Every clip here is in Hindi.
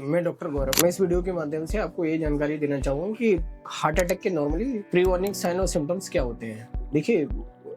मैं डॉक्टर गौरव। मैं इस वीडियो के माध्यम से आपको ये जानकारी देना चाहूँगा कि हार्ट अटैक के नॉर्मली प्री वार्निंग साइन और सिम्टम्स क्या होते हैं। देखिए,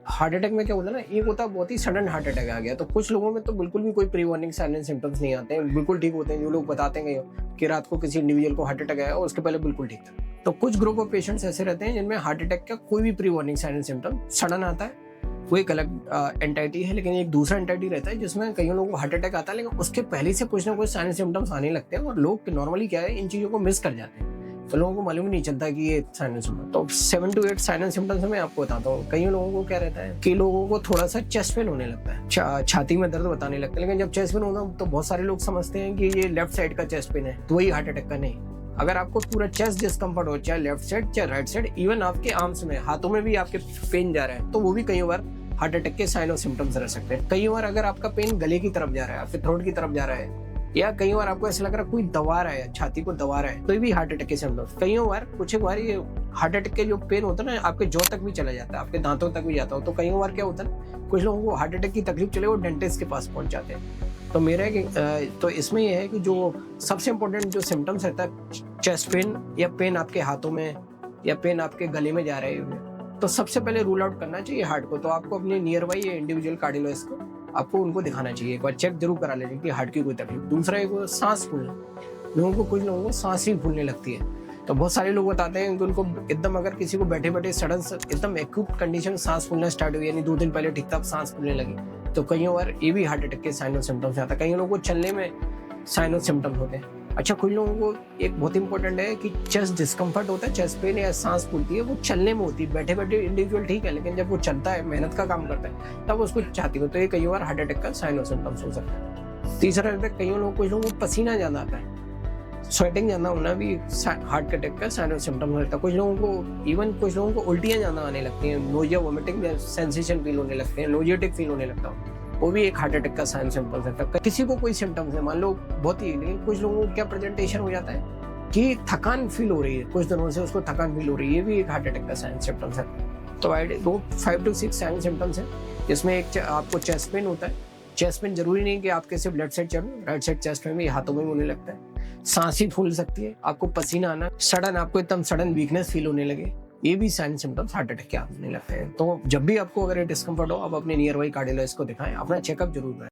हार्ट अटैक में क्या होता है ना, एक होता है बहुत ही सडन हार्ट अटैक आ गया, तो कुछ लोगों में तो बिल्कुल भी कोई pre warning sign and symptoms नहीं आते हैं, बिल्कुल ठीक होते हैं। जो लोग बताते हैं कि रात को किसी इंडिविजुअल को हार्ट अटैक आया और उसके पहले बिल्कुल ठीक था। तो कुछ ग्रुप ऑफ पेशेंट्स ऐसे रहते हैं जिनमें हार्ट अटैक का कोई भी pre warning sign and symptom sudden आता है। वो एक अलग एंटाइटी है, लेकिन एक दूसरा एंटाइटी रहता है जिसमें कई लोगों को हार्ट अटैक आता है, लेकिन उसके पहले से कुछ ना कुछ साइन सिम्टम्स आने लगते हैं और लोग नॉर्मली क्या है, इन चीज़ों को मिस कर जाते हैं। तो लोगों को मालूम ही नहीं चलता कि ये साइन सिम्टम। तो 7 to 8 साइन सिम्टम्स मैं आपको बताता हूँ। कई लोगों को क्या रहता है कि लोगों को थोड़ा सा चेस्ट पेन होने लगता है, छाती में दर्द बताने लगता है। लेकिन जब चेस्ट पेन होता है तो बहुत सारे लोग समझते हैं कि ये लेफ्ट साइड का चेस्ट पेन है, तो वही हार्ट अटैक का नहीं। अगर आपको पूरा चेस्ट डिस्कम्फर्ट हो, चाहे लेफ्ट साइड चाहे राइट साइड, इवन आपके आर्म्स में, हाथों में भी आपके पेन जा रहा है, तो वो भी कई बार हार्ट अटैक के साइन और सिम्टम्स रह सकते हैं। कई बार अगर आपका पेन गले की तरफ जा रहा है, आपके थ्रोट की तरफ जा रहा है, या कई बार आपको ऐसा लग रहा है कोई दबा रहा है, छाती को दबा रहा है, तो ये भी हार्ट अटैक के सिम्टम्स। कई बार कुछ बार ये हार्ट अटैक के जो पेन होता है ना, आपके जॉ तक भी चला जाता है, आपके दांतों तक भी जाता हो। तो कई बार क्या होता है, कुछ लोगों को हार्ट अटैक की तकलीफ चले वो डेंटिस्ट के पास पहुंच जाते हैं। तो मेरा तो इसमें यह है कि जो सबसे इम्पोर्टेंट जो सिम्टम्स रहता है, चेस्ट पेन या पेन आपके हाथों में या पेन आपके गले में जा रहे हैं, तो सबसे पहले रूल आउट करना चाहिए हार्ट को। तो आपको अपने नियर बाई इंडिविजुअल कार्डियोलॉजिस्ट को आपको उनको दिखाना चाहिए, एक बार चेक जरूर करा लेना कि हार्ट की कोई तकलीफ। दूसरा एक सांस फूलना, कुछ लोगों को सांस ही फूलने लगती है। तो बहुत सारे लोग बताते हैं कि उनको एकदम, अगर किसी को बैठे बैठे सडन एकदम एक्यूट कंडीशन सांस फूलना स्टार्ट हुई, यानी 2 दिन पहले ठीक था अब सांस फूलने लगी, तो कई बार ये भी हार्ट अटैक के साइन और सिम्टम्स आता है। कई लोगों को चलने में साइन और सिम्टम्स होते हैं। अच्छा, कुछ लोगों को एक बहुत इंपॉर्टेंट है कि चेस्ट डिस्कम्फर्ट होता है, चेस्ट पेन या सांस फूलती है, वो चलने में होती है। बैठे बैठे इंडिविजुअल ठीक है, लेकिन जब वो चलता है, मेहनत का काम करता है, तब उसको छाती में, तो ये कई बार हार्ट अटैक का साइन और सिम्टम्स हो सकता है। तीसरा रहता है कुछ लोगों को पसीना ज्यादा आता है, स्वेटिंग ज्यादा होना भी हार्ट अटैक का साइन और सिम्टम रहता है। कुछ लोगों को उल्टियां ज्यादा आने लगती हैं, नोजिया वोमिटिंग सेंसेशन फील होने लगते हैं, नोजियाटिक फील होने लगता है, वो भी एक हार्ट अटैक का साइन सिम्टम्स रहता है। किसी को कोई सिम्टम्स है, मान लो बहुत ही, लेकिन कुछ लोगों को क्या प्रेजेंटेशन हो जाता है कि थकान फील हो रही है, कुछ दिनों से उसको थकान फील हो रही है, ये भी एक हार्ट अटैक का साइन सिम्टम्स है। तो 5 to 6 साइन सिम्टम्स है, जिसमें एक आपको चेस्ट पेन होता है। चेस्ट पेन जरूरी नहीं कि आपके सिर्फ लेफ्ट साइड चल, राइट साइड चेस्ट में भी, हाथों में भी होने लगता है। सांस ही फूल सकती है, आपको पसीना आना, आपको एकदम सडन वीकनेस फील होने लगे, ये भी साइन सिम्टम्स हार्ट अटैक के आने लगते हैं। तो जब भी आपको अगर डिस्कम्फर्ट हो, आप अपने नियर बाई कार्डियोलॉजिस्ट को दिखाएं, अपना चेकअप जरूर कराएं।